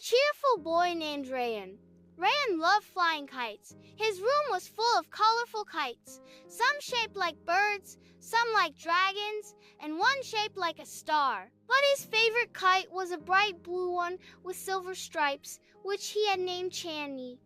cheerful boy named Rayan. Rayan loved flying kites. His room was full of colorful kites, some shaped like birds, some like dragons, and one shaped like a star. But his favorite kite was a bright blue one with silver stripes, which he had named Chandni.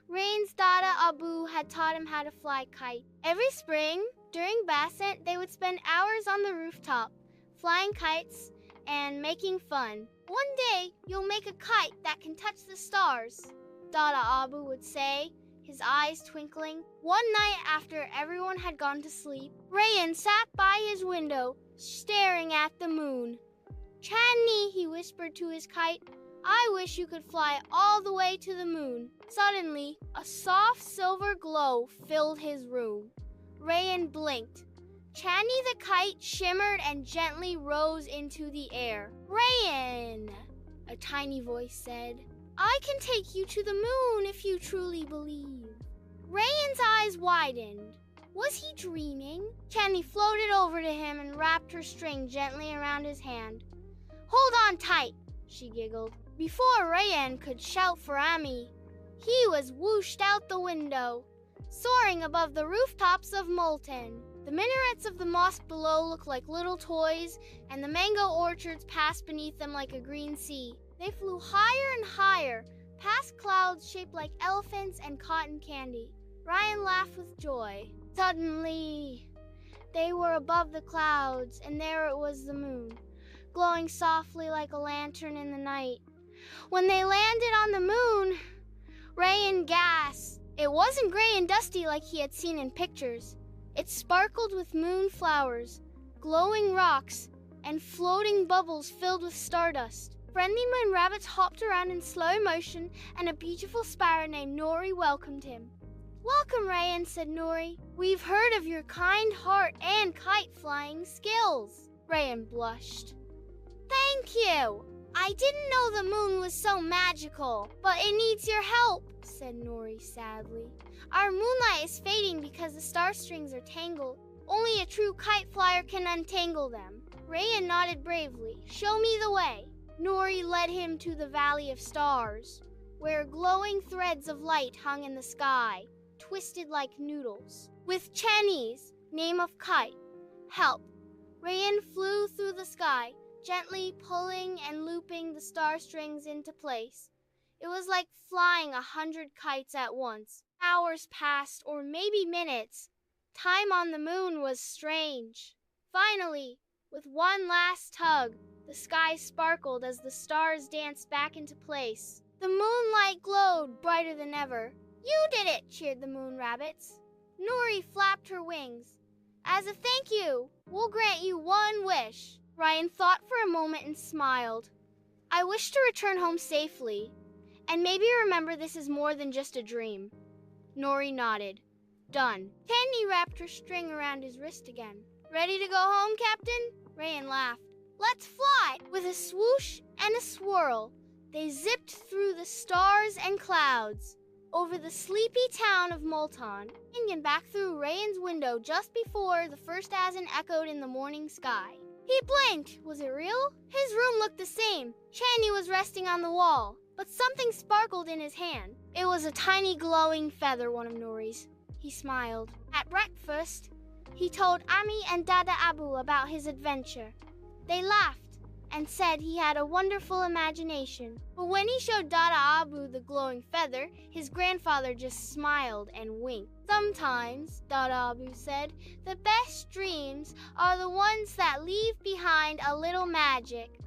Rayan's Dada Abu had taught him how to fly kite. Every spring, during Basant, they would spend hours on the rooftop, flying kites and making fun. "One day, you'll make a kite that can touch the stars," Dada Abu would say, his eyes twinkling. One night after everyone had gone to sleep, Rayan sat by his window, staring at the moon. "Chandni," he whispered to his kite, "I wish you could fly all the way to the moon." Suddenly, a soft silver glow filled his room. Rayan blinked. Chandni the kite shimmered and gently rose into the air. "Rayan," a tiny voice said, "I can take you to the moon if you truly believe." Rayan's eyes widened. Was he dreaming? Chandni floated over to him and wrapped her string gently around his hand. "Hold on tight," she giggled. Before Rayan could shout for Ami, he was whooshed out the window, soaring above the rooftops of Multan. The minarets of the mosque below looked like little toys, and the mango orchards passed beneath them like a green sea. They flew higher and higher, past clouds shaped like elephants and cotton candy. Rayan laughed with joy. Suddenly, they were above the clouds, and there it was the moon, glowing softly like a lantern in the night. When they landed on the moon, Rayan gasped. It wasn't gray and dusty like he had seen in pictures. It sparkled with moon flowers, glowing rocks, and floating bubbles filled with stardust. Friendly moon rabbits hopped around in slow motion, and a beautiful sparrow named Nori welcomed him. "Welcome, Rayan," said Nori. "We've heard of your kind heart and kite-flying skills." Rayan blushed. "Thank you. I didn't know the moon was so magical, but it needs your help," said Nori sadly. "Our moonlight is fading because the star strings are tangled. Only a true kite flyer can untangle them." Rayan nodded bravely. "Show me the way." Nori led him to the Valley of Stars, where glowing threads of light hung in the sky, twisted like noodles. With Chandni's, name of kite, help, Rayan flew through the sky, gently pulling and looping the star strings into place. It was like flying 100 kites at once. Hours passed, or maybe minutes. Time on the moon was strange. Finally, with one last tug, the sky sparkled as the stars danced back into place. The moonlight glowed brighter than ever. "You did it!" cheered the moon rabbits. Nori flapped her wings. "As a thank you, we'll grant you one wish." Rayan thought for a moment and smiled. "I wish to return home safely, and maybe remember this is more than just a dream." Nori nodded. "Done." Chandni wrapped her string around his wrist again. "Ready to go home, Captain?" Rayan laughed. "Let's fly!" With a swoosh and a swirl, they zipped through the stars and clouds, over the sleepy town of Multan, and back through Rayan's window just before the first azan echoed in the morning sky. He blinked. Was it real? His room looked the same. Chandni was resting on the wall, but something sparkled in his hand. It was a tiny glowing feather, one of Nori's. He smiled. At breakfast, he told Ami and Dada Abu about his adventure. They laughed and said he had a wonderful imagination. But when he showed Dada Abu the glowing feather, his grandfather just smiled and winked. "Sometimes," Dada Abu said, "the best dreams are the ones that leave behind a little magic."